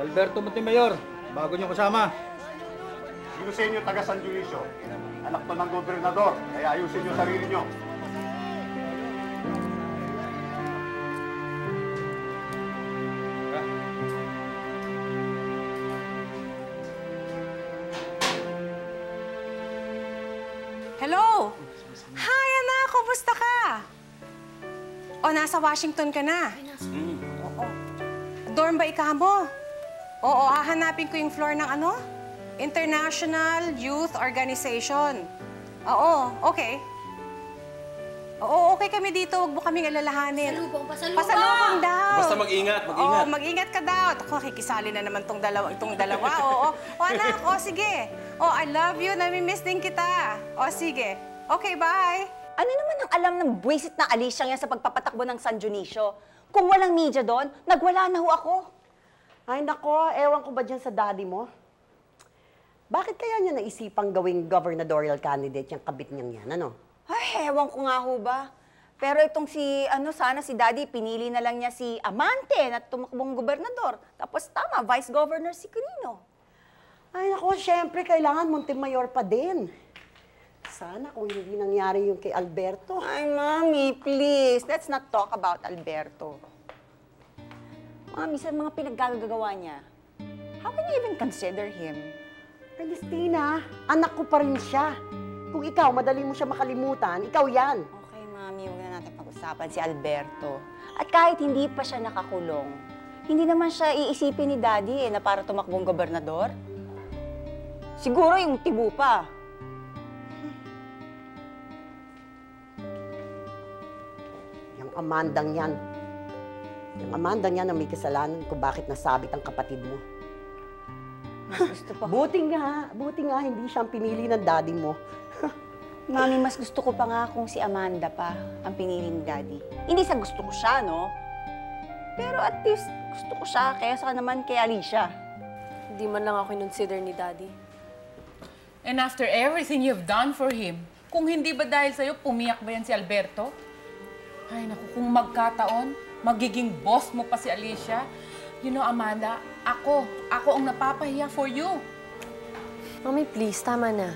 Alberto Montemayor, bago nyo kasama. Sino sa inyo taga San Dionisio? Anak to ng gobernador, kaya ayusin nyo sarili nyo. Hello! Hi, anak! Kumusta ka? O, nasa Washington ka na? Oo. Dorm ba ikaw mo? Oo, hahanapin ko yung floor ng ano? International Youth Organization. Oo, okay. Oo, okay kami dito. Huwag mo kaming alalahanin. Pasalubong! Pasalubong daw. Basta mag-ingat, mag-ingat. Oo, mag-ingat ka daw. Ako, kikisali na naman itong dalawa. Oo. O, anak, o, sige. O, I love you. Nami-miss din kita. O, sige. Okay, bye. Ano naman ang alam ng buwisit na Alicia yan sa pagpapatakbo ng San Dionisio? Kung walang media doon, nagwala na ho ako. Ay, nako, ewan ko ba dyan sa daddy mo? Bakit kaya niya naisipang gawing gubernatorial candidate yung kabit niyang yan, ano? Ay, ewan ko nga ho ba. Pero itong sana si daddy, pinili na lang niya si Amante na tumakbong gobernador. Tapos tama, vice governor si Quirino. Ay, nako, syempre, kailangan Montemayor pa din. Sana kung hindi nangyari yung kay Alberto. Ay, Mami, please, let's not talk about Alberto. Mami, sa mga pinaggagawa niya, how can you even consider him? Ernestina, anak ko pa rin siya. Kung ikaw, madali mo siya makalimutan, ikaw yan. Okay, Mami, huwag na natin pag-usapan si Alberto. At kahit hindi pa siya nakakulong, hindi naman siya iisipin ni Daddy na para tumakbong gobernador. Siguro yung tibo pa. Yung Amandang yan. Yung Amandang yan ang may kasalanan kung bakit nasabit ang kapatid mo. Mas gusto pa. Buti nga hindi siyang pinili ng daddy mo. Mami, mas gusto ko pa nga kung si Amanda pa ang pinili ni Daddy. Hindi sa gusto ko siya, no? Pero at least gusto ko siya kaysa naman kay Alicia. Hindi man lang ako consider ni Daddy. And after everything you've done for him, kung hindi ba dahil sa'yo, pumiyak ba yan si Alberto? Ay, naku, kung magkataon, magiging boss mo pa si Alicia. You know, Amanda, ako ang napapahiya for you. Mami, please, tama na.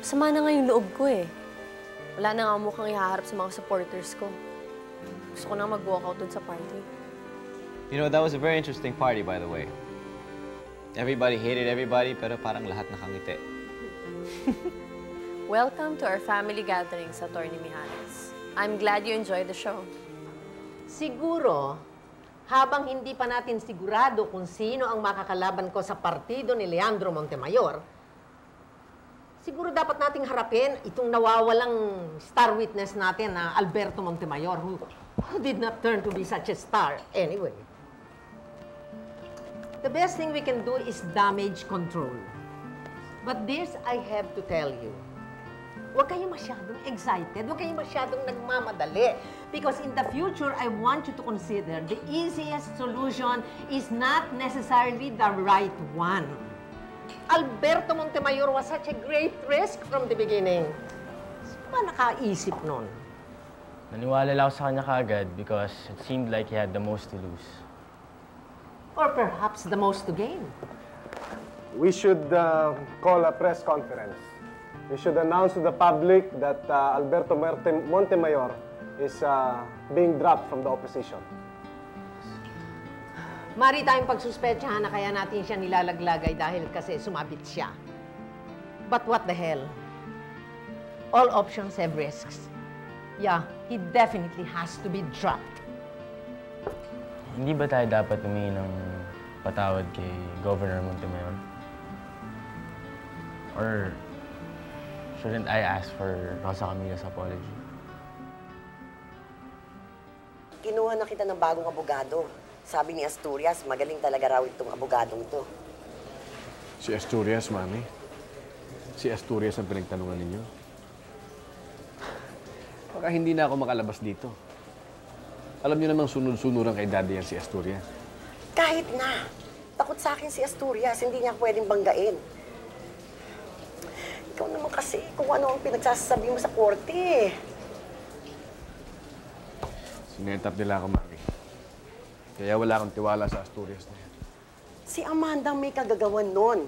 Sama na nga yung loob ko eh. Wala na nga mukhang ihaharap sa mga supporters ko. Gusto ko na mag-walkout dun sa party. You know, that was a very interesting party, by the way. Everybody hated everybody, pero parang lahat nakangiti. Welcome to our family gathering sa Atty. Mijares. I'm glad you enjoyed the show. Siguro, habang hindi pa natin sigurado kung sino ang makakalaban ko sa partido ni Leandro Montemayor, siguro dapat nating harapin itong nawawalang star witness natin na Alberto Montemayor, who did not turn to be such a star anyway. The best thing we can do is damage control. But this, I have to tell you, huwag kayong masyadong excited, huwag kayong masyadong nagmamadali. Because in the future, I want you to consider the easiest solution is not necessarily the right one. Alberto Montemayor was such a great risk from the beginning. Sino ba nakaisip nun? Naniwala lang ako sa kanya kaagad because it seemed like he had the most to lose. Or perhaps the most to gain. We should call a press conference. We should announce to the public that Alberto Montemayor is being dropped from the opposition. Mari tayong pagsuspetsahan na kaya natin siya nilalaglagay dahil kasi sumabit siya. But what the hell? All options have risks. Yeah, he definitely has to be dropped. Hindi ba tayo dapat humingi ng patawad kay Governor Montemayor? Or shouldn't I ask for Rosa Camila's apology? Kinuha na kita ng bagong abogado. Sabi ni Asturias, magaling talaga raw itong abogadong to. Si Asturias, Mami. Si Asturias ang pinagtanungan ninyo. Baka hindi na ako makalabas dito. Alam niyo namang sunod-sunuran kay Daddy yan si Asturias. Kahit na. Takot sa akin si Asturias, hindi niya pwedeng banggain. Ikaw naman kasi kung ano ang pinagsasabi mo sa korte. Sinetap nila ako, Mami. Kaya wala akong tiwala sa Asturias na yan. Si Amanda ang may kagagawan nun.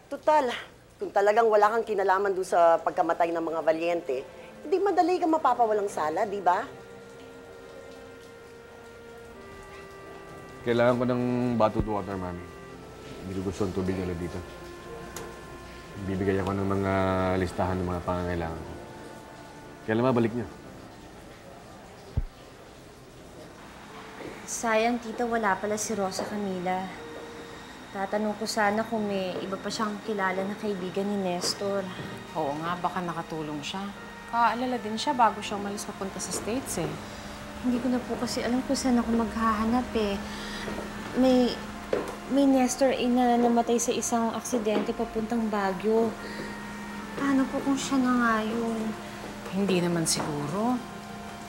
Tutal, kung talagang wala kang kinalaman doon sa pagkamatay ng mga Valiente, hindi madali kang mapapawalang sala, di ba? Kailangan ko ng bottled water, Mami. Hindi ko gusto ang tubig nila dito. Bibigay ako ng mga listahan ng mga pangangailangan ko. Kailan mabalik niyo? Sayang, tita, wala pala si Rosa Camila. Tatanong ko sana kung may iba pa siyang kilala na kaibigan ni Nestor. Oo nga, baka nakatulong siya. Kaalala din siya bago siya umalis papunta sa States eh. Hindi ko na po kasi alam kung saan ako maghahanap eh. May Nestor na namatay sa isang aksidente papuntang Baguio. Paano po kung siya na nga yun? Hindi naman siguro.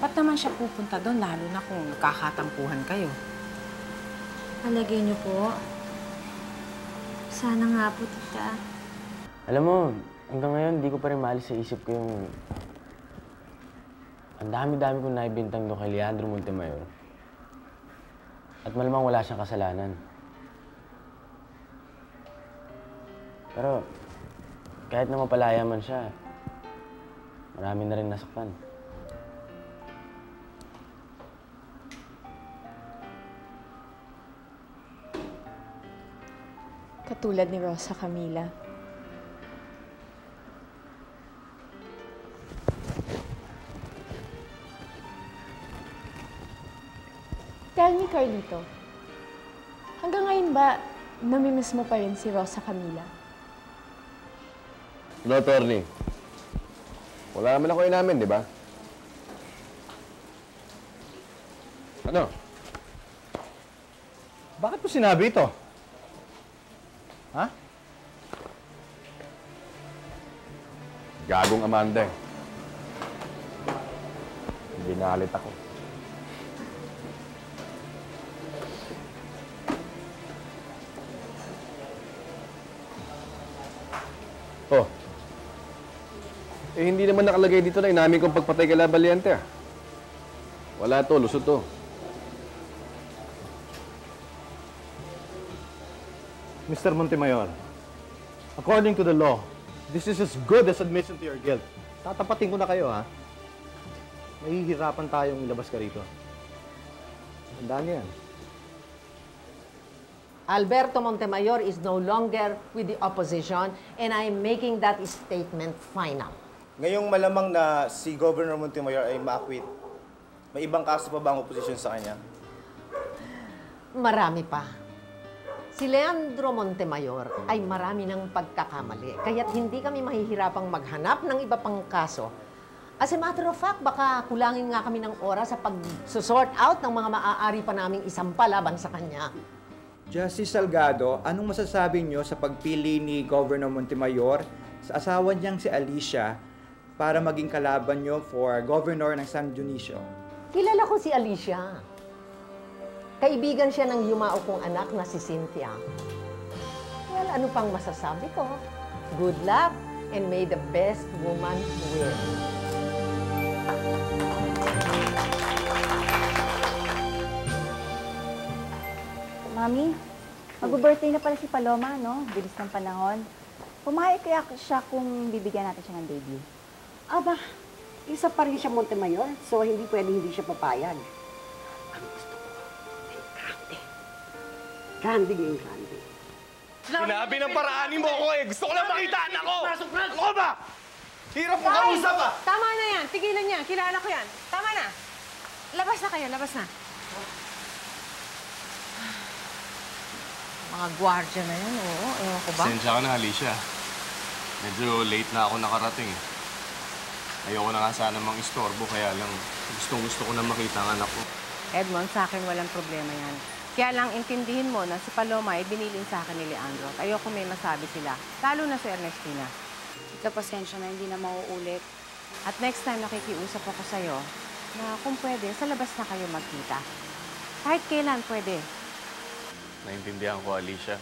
Ba't naman siya pupunta doon, lalo na kung kakatampuhan kayo? Palagay niyo po. Sana nga po, tita. Alam mo, hanggang ngayon, di ko pa rin maalis sa isip ko yung... Ang dami-dami kong naibintang doon kay Leandro Montemayor. At malamang wala siyang kasalanan. Pero, kahit na mapalaya man siya, marami na rin nasaktan. Katulad ni Rosa Camila. Tell me, Carlito, hanggang ngayon ba namimiss mo pa rin si Rosa Camila? No, attorney. Wala naman ako inamin, di ba? Ano? Bakit mo sinabi ito? Ha? Gagong Amanda eh. Binalit ako. Oh. Eh, hindi naman nakalagay dito na inamin kong pagpatay kay La Valiente ah. Wala to, lusot to. Mr. Montemayor, according to the law, this is as good as admission to your guilt. Tatapatin ko na kayo, ha? Mahihirapan tayong ilabas ka rito. Tandaan niyo yan. Alberto Montemayor is no longer with the opposition and I am making that statement final. Ngayong malamang na si Governor Montemayor ay ma-acquit, may ibang kaso pa ba ang oposisyon sa kanya? Marami pa. Si Leandro Montemayor ay marami ng pagkakamali, kaya't hindi kami mahihirapang maghanap ng iba pang kaso. As a matter of fact, baka kulangin nga kami ng oras sa pag-sort out ng mga maaari pa naming isampa laban sa kanya. Justice Salgado, anong masasabi niyo sa pagpili ni Governor Montemayor sa asawa niyang si Alicia para maging kalaban niyo for Governor ng San Dionisio? Kilala ko si Alicia. Kaibigan siya ng yumao kong anak na si Cynthia. Well, ano pang masasabi ko? Good luck and may the best woman win. Mami, mag-birthday na pala si Paloma, no? Bilis ng panahon. Pumayag kaya siya kung bibigyan natin siya ng debut. Aba, isa pa rin siya Montemayor, so hindi pwedeng hindi siya papayag. Grande yung grande. Sinabi ng paraanin mo ako eh. Gusto ko lang makita anak ko! Ano ba? Hirap mo kausap ah! Tama na yan. Tigilan niya. Kilala ko yan. Tama na. Labas na kayo. Labas na. Mga gwardiya na yan. Oo, ewan ko ba? Pasensya ka na, Alicia. Medyo late na ako nakarating eh. Ayoko na nga sana mang istorbo, kaya lang gustong-gusto ko na makita ang anak ko. Edmond, sa akin walang problema yan. Kaya lang intindihin mo na si Paloma ay biniling sa akin ni Leandro at ayoko may masabi sila, lalo na si Ernestina. Ika, pasensya na, hindi na mauulit. At next time nakikiusap ako sa'yo na kung pwede, sa labas na kayo magkita. Kahit kailan pwede. Naintindihan ko, Alicia.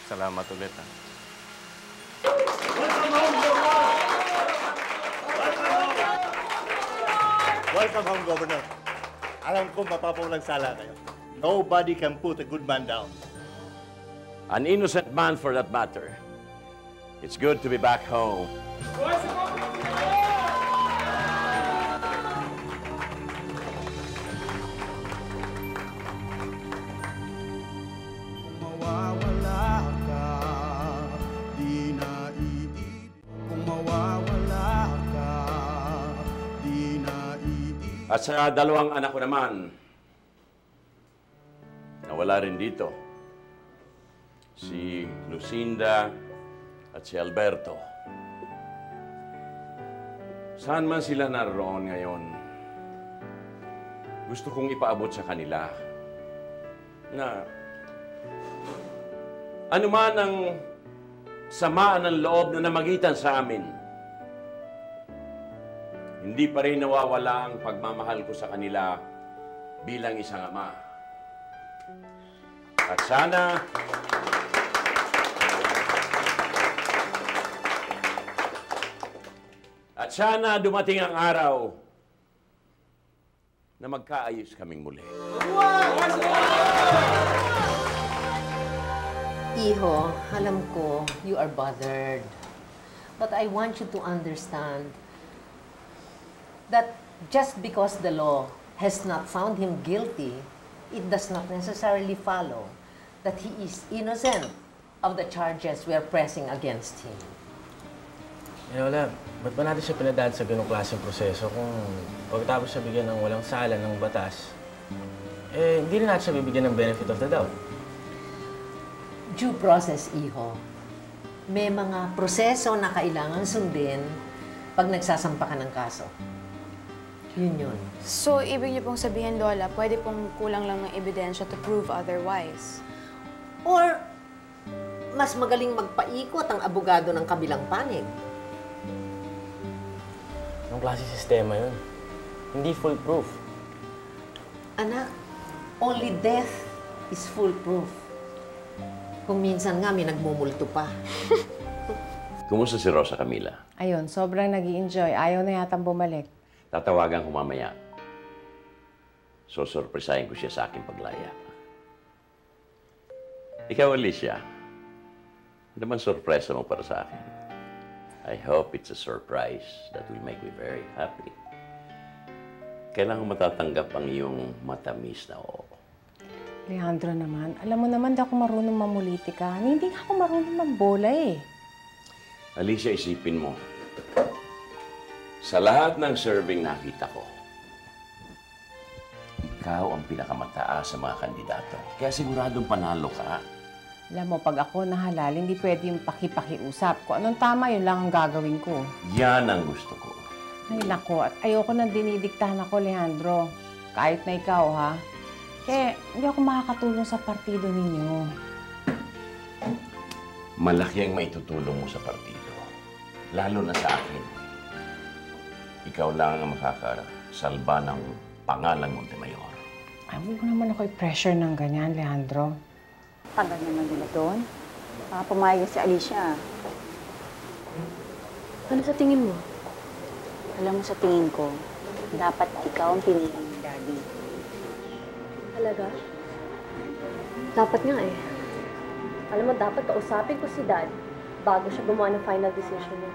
Salamat ulit, ha. Welcome home, Governor. Alam ko mapapawalang sala kayo. Nobody can put a good man down. An innocent man for that matter. It's good to be back home. At sa dalawang anak ko naman, nawala rin dito. Si Lucinda at si Alberto. Saan man sila naroon ngayon, gusto kong ipaabot sa kanila na anuman ang samaan ng loob na namagitan sa amin, hindi pa rin nawawala ang pagmamahal ko sa kanila bilang isang ama. At sana dumating ang araw na magkaayos kaming muli. Iho, alam ko, you are bothered. But I want you to understand that just because the law has not found him guilty, it does not necessarily follow that he is innocent of the charges we are pressing against him. Lola, ba't ba natin siya pinadaan sa ganong klaseng proseso kung pagkatapos siya bigyan ng walang sala ng batas, hindi rin natin siya bibigyan ng benefit of the doubt? Due process, Iho. May mga proseso na kailangan sundin pag nagsasampa ka ng kaso. Yun. So, ibig niyo pong sabihin, Lola, pwede pong kulang lang ng ebidensya to prove otherwise? Or, mas magaling magpaikot ang abogado ng kabilang panig. Anong klase sistema yun? Hindi foolproof. Anak, only death is foolproof. Kung minsan nga may nagmumulto pa. Kumusta si Rosa Camila? Ayun, sobrang nag-i-enjoy. Ayaw na yatang bumalik. Tatawagan ko mamaya. So, sorpresahin ko siya sa aking paglaya. Ikaw, Alicia, ano naman sorpresa mo para sa akin? I hope it's a surprise that will make me very happy. Kailangan matatanggap ang iyong matamis na oo. Leandro naman, alam mo naman di ako marunong mamulitika. Hindi ako marunong mambola eh. Alicia, isipin mo. Sa lahat ng serving nakita ko, ikaw ang pinakamataas sa mga kandidato. Kaya siguradong panalo ka. Alam mo, pag ako nahalal, hindi pwede yung paki-pakiusap. Kung anong tama, yun lang ang gagawin ko. Yan ang gusto ko. Ay, nako. At ayoko nang dinidiktahan ako, Leandro. Kahit na ikaw, ha? Kaya hindi ako makakatulong sa partido ninyo. Malaki ang maitutulong mo sa partido. Lalo na sa akin. Ikaw lang ang makakasalba ng pangalang Montemayor. Ay, huwag naman ako i-pressure ng ganyan, Leandro. Tagal naman nila doon. Pumayag si Alicia. Ano sa tingin mo? Alam mo, sa tingin ko, dapat ikaw ang pinili ni Daddy. Talaga? Dapat nga eh. Alam mo, dapat kausapin ko si Dad bago siya gumawa ng final decision niya.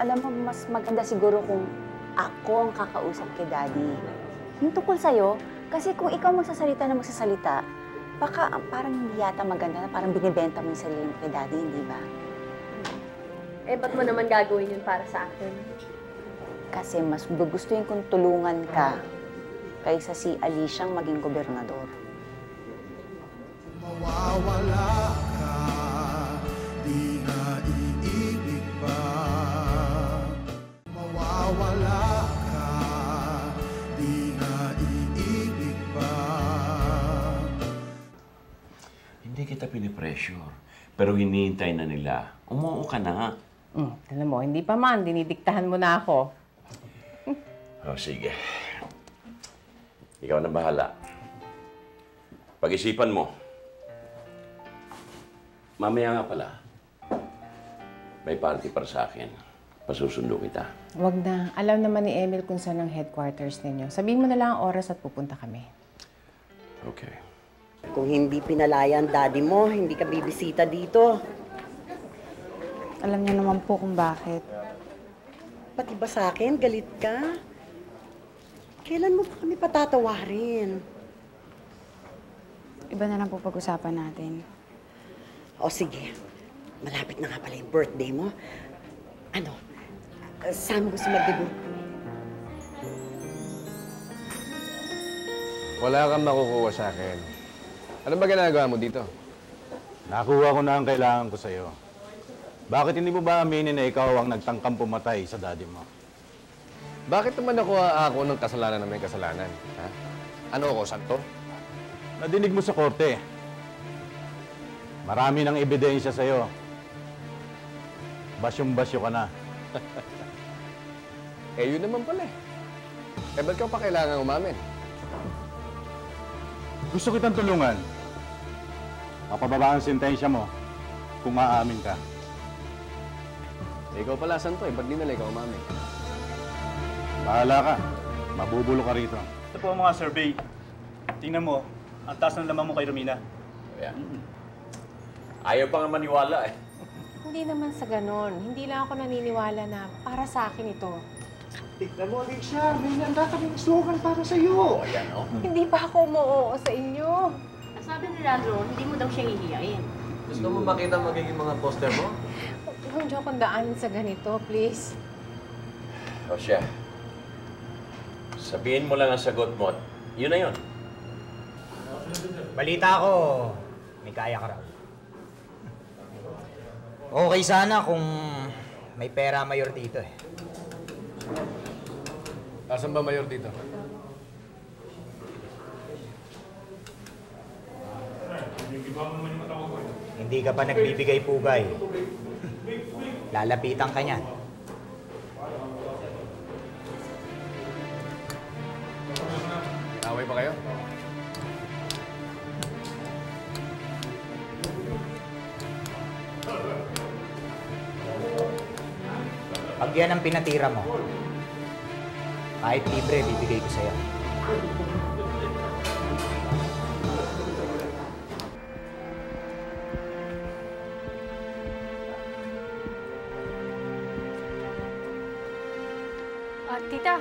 Alam mo, mas maganda siguro kung ako ang kakausap kay Daddy. Yung tungkol sa'yo, kasi kung ikaw magsasalita na magsasalita, baka parang hindi yata maganda na parang binibenta mo yung sarili mo kay Daddy, hindi ba? Eh, ba't mo naman gagawin yun para sa akin? Kasi mas gugustuhin kong tulungan ka kaysa si Alicia ang maging gobernador. Mawawala ka, di na iibig pa. Mawawala ka, di na iibig pa. Hindi kita pinipressure, pero hinihintay na nila. Umuo ka na. Alam mo, hindi pa man. Dinidiktahan mo na ako. Oh, sige. Ikaw na bahala. Pag-isipan mo. Mamaya nga pala, may party para sa akin. Pasusundo kita. Wag na. Alam naman ni Emil kung saan ang headquarters ninyo. Sabihin mo na lang ang oras at pupunta kami. Okay. Kung hindi pinalayan daddy mo, hindi ka bibisita dito. Alam niya naman po kung bakit. Pati ba sa akin, galit ka? Kailan mo pa kami patatawarin? Iba na lang po pag-usapan natin. O sige, malapit na nga pala yung birthday mo. Ano, saan mo gusto mag-debut? Wala kang makukuha sa akin. Ano ba ginagawa mo dito? Nakuha ko na ang kailangan ko sa'yo. Bakit hindi mo ba aminin na ikaw ang nagtangkang pumatay sa daddy mo? Bakit naman nakuha ako ng kasalanan na may kasalanan? Ha? Ano ako, santo? Nadinig mo sa korte. Marami ng ebidensya sa'yo. Basyong-basyo ka na. Eh, yun naman pala eh. Eh, ba't ka pa kailangan umamin? Gusto kitang tulungan. Mapababa ang sentensya mo kung aamin ka. Eh, ikaw pala, santo eh. Ba't di nila ikaw umamin? Bahala ka. Mabubulo ka rito. Ito po ang mga survey. Tingnan mo, ang taas ng laman mo kay Romina. Ayan. Ayaw pa nga maniwala eh. Hindi naman sa ganon. Hindi lang ako naniniwala na para sa akin ito. Tignan mo, Alicia. May nanda kaming slogan para sa'yo. Ayan, oh. Hindi pa ako umuoo sa inyo. Sabi ni Lalo, hindi mo daw siya hihiyain. Gusto mo makita magiging mga poster mo? Huwag niyo akong daanin sa ganito, please. O siya, sabihin mo lang ang sagot mo at yun na yun. Balita ko, may kaya ka raw. Okay sana kung may pera mayor dito eh. Asan ba mayor dito? Hindi ka pa nagbibigay pugay. Lalapitan ka niyan. Away pa kayo? Pag yan ang pinatira mo, kahit libre, bibigay ko sa'yo. Tita,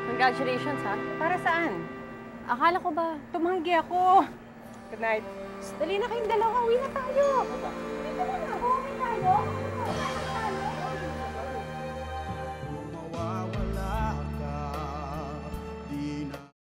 congratulations ha. Para saan? Akala ko ba? Tumanggi ako. Good night. Dali na kayong dalawa. Uwi na tayo. Dito na, uwi tayo.